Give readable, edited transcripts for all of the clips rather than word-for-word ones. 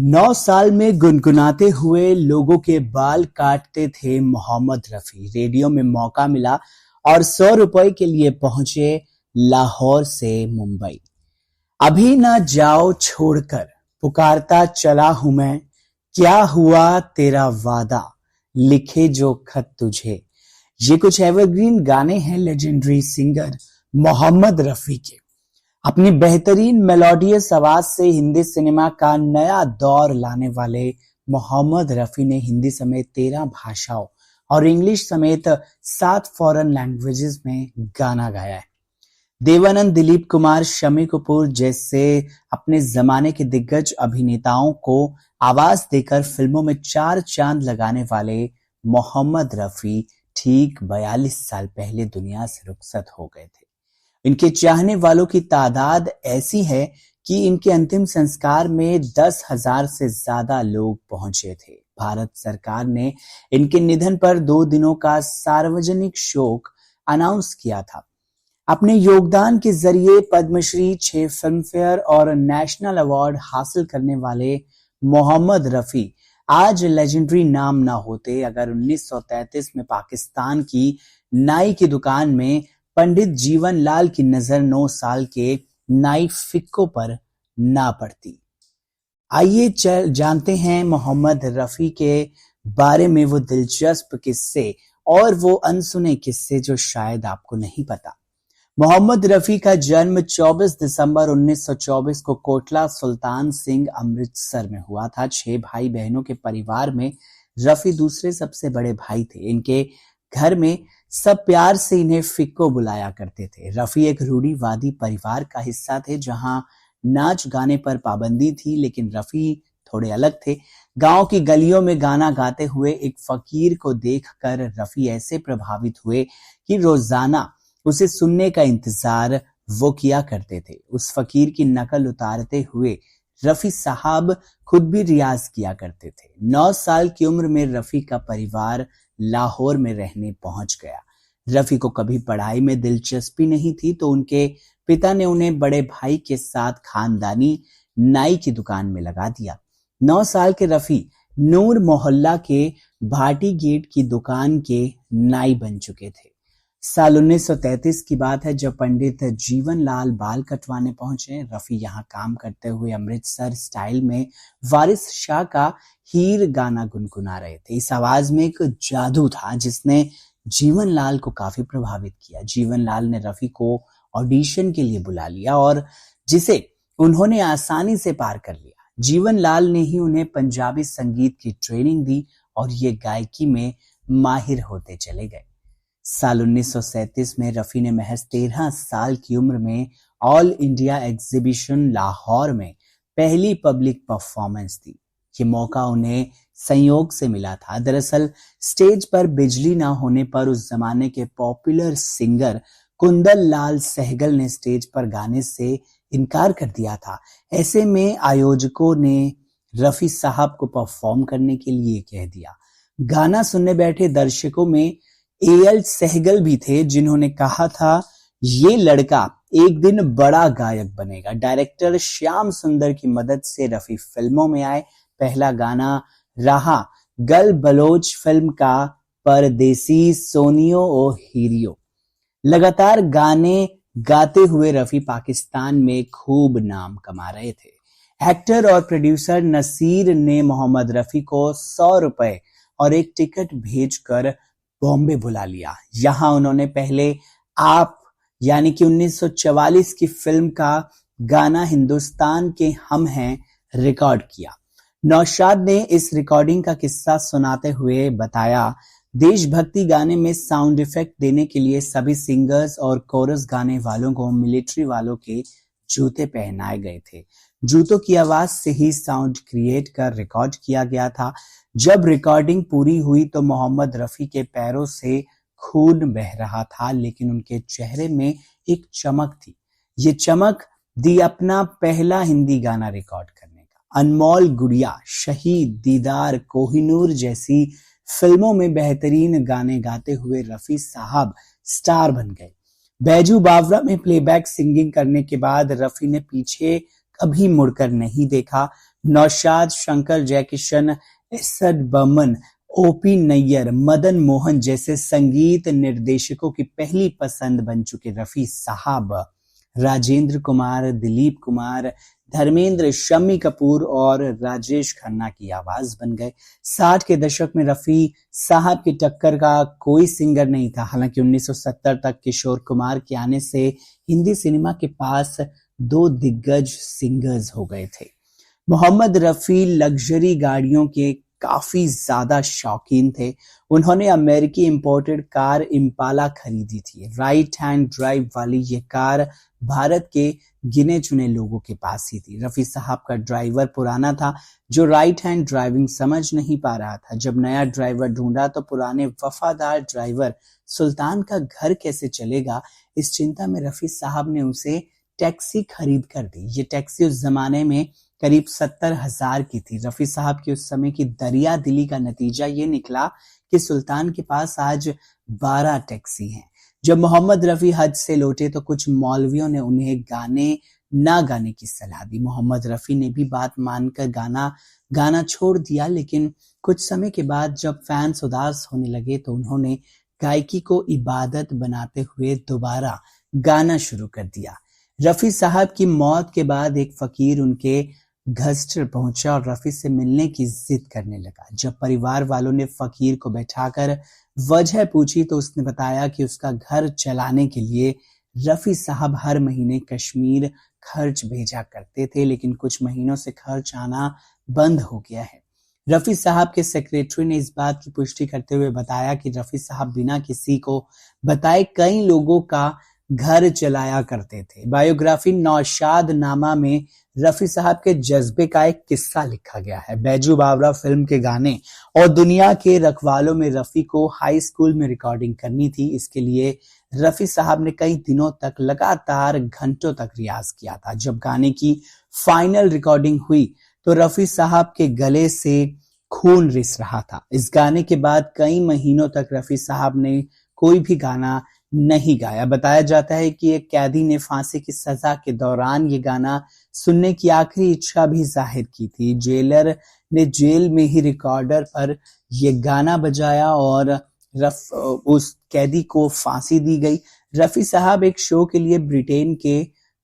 9 साल में गुनगुनाते हुए लोगों के बाल काटते थे मोहम्मद रफी। रेडियो में मौका मिला और 100 रुपए के लिए पहुंचे लाहौर से मुंबई। अभी ना जाओ छोड़कर, पुकारता चला हूं मैं, क्या हुआ तेरा वादा, लिखे जो खत तुझे। ये कुछ एवरग्रीन गाने हैं लेजेंडरी सिंगर मोहम्मद रफी के। अपनी बेहतरीन मेलोडियस आवाज से हिंदी सिनेमा का नया दौर लाने वाले मोहम्मद रफी ने हिंदी समेत 13 भाषाओं और इंग्लिश समेत 7 फॉरेन लैंग्वेजेस में गाना गाया है। देवानंद, दिलीप कुमार, शम्मी कपूर जैसे अपने जमाने के दिग्गज अभिनेताओं को आवाज देकर फिल्मों में 4 चांद लगाने वाले मोहम्मद रफी ठीक 42 साल पहले दुनिया से रुखसत हो गए थे। इनके चाहने वालों की तादाद ऐसी है कि इनके अंतिम संस्कार में 10,000 से ज्यादा लोग पहुंचे थे। भारत सरकार ने इनके निधन पर 2 दिनों का सार्वजनिक शोक अनाउंस किया था। अपने योगदान के जरिए पद्मश्री, 6 फिल्मफेयर और नेशनल अवार्ड हासिल करने वाले मोहम्मद रफी आज लेजेंडरी नाम ना होते अगर 1933 में पाकिस्तान की नाई की दुकान में पंडित जीवन लाल की नजर 9 साल के नाई फिक्को पर ना पड़ती। आइए जानते हैं मोहम्मद रफी के बारे में वो दिलचस्प किस्से और वो अनसुने किस्से जो शायद आपको नहीं पता। मोहम्मद रफी का जन्म 24 दिसंबर 1924 को कोटला सुल्तान सिंह अमृतसर में हुआ था। 6 भाई बहनों के परिवार में रफी दूसरे सबसे बड़े भाई थे। इनके घर में सब प्यार से इन्हें फिक्को बुलाया करते थे। रफी एक रूढ़िवादी परिवार का हिस्सा थे जहां नाच गाने पर पाबंदी थी, लेकिन रफी थोड़े अलग थे। गांव की गलियों में गाना गाते हुए एक फकीर को देखकर रफी ऐसे प्रभावित हुए कि रोजाना उसे सुनने का इंतजार वो किया करते थे। उस फकीर की नकल उतारते हुए रफी साहब खुद भी रियाज किया करते थे। 9 साल की उम्र में रफी का परिवार लाहौर में रहने पहुंच गया। रफी को कभी पढ़ाई में दिलचस्पी नहीं थी, तो उनके पिता ने उन्हें बड़े भाई के साथ खानदानी नाई की दुकान में लगा दिया। 9 साल के रफी नूर मोहल्ला के भाटी गेट की दुकान के नाई बन चुके थे। साल 1933 की बात है जब पंडित जीवन लाल बाल कटवाने पहुंचे। रफी यहाँ काम करते हुए अमृतसर स्टाइल में वारिस शाह का हीर गाना गुनगुना रहे थे। इस आवाज में एक जादू था जिसने जीवन लाल को काफी प्रभावित किया। जीवन लाल ने रफी को ऑडिशन के लिए बुला लिया और जिसे उन्होंने आसानी से पार कर लिया। जीवन लाल ने ही उन्हें पंजाबी संगीत की ट्रेनिंग दी और ये गायकी में माहिर होते चले गए। साल 1937 में रफी ने महज 13 साल की उम्र में ऑल इंडिया एग्जीबिशन लाहौर में पहली पब्लिक परफॉर्मेंस दी। ये मौका उन्हें संयोग से मिला था। दरअसल स्टेज पर बिजली ना होने पर उस जमाने के पॉपुलर सिंगर कुंदन लाल सहगल ने स्टेज पर गाने से इनकार कर दिया था। ऐसे में आयोजकों ने रफी साहब को परफॉर्म करने के लिए कह दिया। गाना सुनने बैठे दर्शकों में एएल सहगल भी थे जिन्होंने कहा था ये लड़का एक दिन बड़ा गायक बनेगा। डायरेक्टर श्याम सुंदर की मदद से रफी फिल्मों में आए। पहला गाना रहा गल बलोच फिल्म का परदेसी सोनियो ओ हीरियो। लगातार गाने गाते हुए रफी पाकिस्तान में खूब नाम कमा रहे थे। एक्टर और प्रोड्यूसर नसीर ने मोहम्मद रफी को 100 रुपए और एक टिकट भेजकर बॉम्बे बुला लिया। यहां उन्होंने पहले आप यानी कि 1944 की फिल्म का गाना हिंदुस्तान के हम हैं रिकॉर्ड किया। नौशाद ने इस रिकॉर्डिंग का किस्सा सुनाते हुए बताया, देशभक्ति गाने में साउंड इफेक्ट देने के लिए सभी सिंगर्स और कोरस गाने वालों को मिलिट्री वालों के जूते पहनाए गए थे। जूतों की आवाज से ही साउंड क्रिएट कर रिकॉर्ड किया गया था। जब रिकॉर्डिंग पूरी हुई तो मोहम्मद रफी के पैरों से खून बह रहा था, लेकिन उनके चेहरे में एक चमक थी। ये चमक दी अपना पहला हिंदी गाना रिकॉर्ड करने का। अनमोल गुड़िया, शहीद, दीदार, कोहिनूर जैसी फिल्मों में बेहतरीन गाने गाते हुए रफी साहब स्टार बन गए। बैजू बावरा में प्लेबैक सिंगिंग करने के बाद रफी ने पीछे कभी मुड़कर नहीं देखा। नौशाद, शंकर जयकिशन, एसड बर्मन, ओपी नैयर, मदन मोहन जैसे संगीत निर्देशकों की पहली पसंद बन चुके रफी साहब राजेंद्र कुमार, दिलीप कुमार, धर्मेंद्र, शम्मी कपूर और राजेश खन्ना की आवाज बन गए। 60 के दशक में रफी साहब की टक्कर का कोई सिंगर नहीं था। हालांकि 1970 तक किशोर कुमार के आने से हिंदी सिनेमा के पास दो दिग्गज सिंगर्स हो गए थे। मोहम्मद रफी लग्जरी गाड़ियों के काफी ज्यादा शौकीन थे। उन्होंने अमेरिकी इंपोर्टेड कार इम्पाला खरीदी थी। राइट हैंड ड्राइव वाली ये कार भारत के गिने चुने लोगों के पास ही थी। रफी साहब का ड्राइवर पुराना था जो राइट हैंड ड्राइविंग समझ नहीं पा रहा था। जब नया ड्राइवर ढूंढा तो पुराने वफादार ड्राइवर सुल्तान का घर कैसे चलेगा, इस चिंता में रफी साहब ने उसे टैक्सी खरीद कर दी। ये टैक्सी उस जमाने में करीब 70,000 की थी। रफी साहब की उस समय की दरिया दिली का नतीजा ये निकला कि सुल्तान के पास आज 12 टैक्सी हैं। जब मोहम्मद रफी हज से लौटे तो कुछ मौलवियों ने उन्हें ना गाने की सलाह दी। मोहम्मद रफी ने भी बात मानकर गाना छोड़ दिया, लेकिन कुछ समय के बाद जब फैंस उदास होने लगे तो उन्होंने गायकी को इबादत बनाते हुए दोबारा गाना शुरू कर दिया। रफी साहब की मौत के बाद एक फकीर उनके घर पहुंचा और रफी से मिलने की जिद करने लगा। जब परिवार वालों ने फकीर को बैठाकर वजह पूछी तो उसने बताया कि उसका घर चलाने के लिए रफी साहब हर महीने कश्मीर खर्च भेजा करते थे, लेकिन कुछ महीनों से खर्च आना बंद हो गया है। रफी साहब के सेक्रेटरी ने इस बात की पुष्टि करते हुए बताया कि रफी साहब बिना किसी को बताए कई लोगों का घर चलाया करते थे। बायोग्राफी नौशाद नामा में रफी साहब के जज्बे का एक किस्सा लिखा गया है। बैजू बावरा फिल्म के गाने और दुनिया के रखवालों में रफी को हाई स्कूल में रिकॉर्डिंग करनी थी। इसके लिए रफी साहब ने कई दिनों तक लगातार घंटों तक रियाज किया था। जब गाने की फाइनल रिकॉर्डिंग हुई तो रफी साहब के गले से खून रिस रहा था। इस गाने के बाद कई महीनों तक रफी साहब ने कोई भी गाना नहीं गाया। बताया जाता है कि एक कैदी ने फांसी की सजा के दौरान ये गाना सुनने की आखिरी इच्छा भी जाहिर की थी। जेलर ने जेल में ही रिकॉर्डर पर ये गाना बजाया और उस कैदी को फांसी दी गई। रफी साहब एक शो के लिए ब्रिटेन के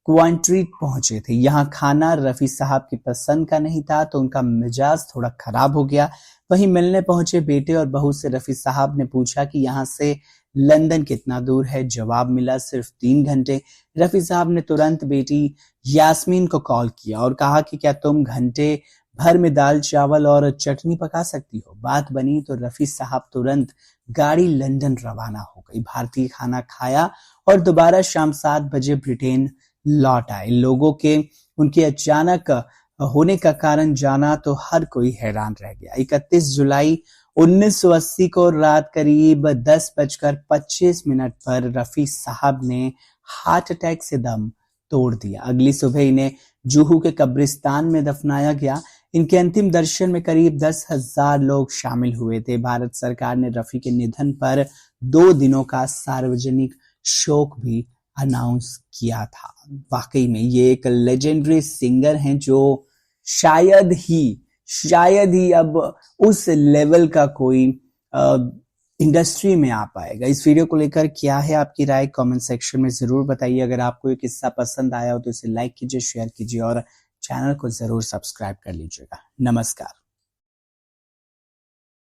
क्वांट्री पहुंचे थे। यहाँ खाना रफी साहब की पसंद का नहीं था तो उनका मिजाज थोड़ा खराब हो गया। वहीं मिलने पहुंचे बेटे और बहू से रफी साहब ने पूछा कि यहाँ से लंदन कितना दूर है। जवाब मिला सिर्फ 3 घंटे। रफी साहब ने तुरंत बेटी यास्मीन को कॉल किया और कहा कि क्या तुम घंटे भर में दाल चावल और चटनी पका सकती हो। बात बनी तो रफी साहब तुरंत गाड़ी लंदन रवाना हो गई। भारतीय खाना खाया और दोबारा शाम 7 बजे ब्रिटेन लौट आए। लोगों के उनके अचानक होने का कारण जाना तो हर कोई हैरान रह गया। 31 जुलाई 1980 को रात करीब 10:25 पर रफी साहब ने हार्ट अटैक से दम तोड़ दिया। अगली सुबह इन्हें जुहू के कब्रिस्तान में दफनाया गया। इनके अंतिम दर्शन में करीब 10,000 लोग शामिल हुए थे। भारत सरकार ने रफी के निधन पर 2 दिनों का सार्वजनिक शोक भी अनाउंस किया था। वाकई में ये एक लेजेंडरी सिंगर हैं जो शायद ही अब उस लेवल का कोई इंडस्ट्री में आ पाएगा। इस वीडियो को लेकर क्या है आपकी राय, कमेंट सेक्शन में जरूर बताइए। अगर आपको ये किस्सा पसंद आया हो तो इसे लाइक कीजिए, शेयर कीजिए और चैनल को जरूर सब्सक्राइब कर लीजिएगा। नमस्कार।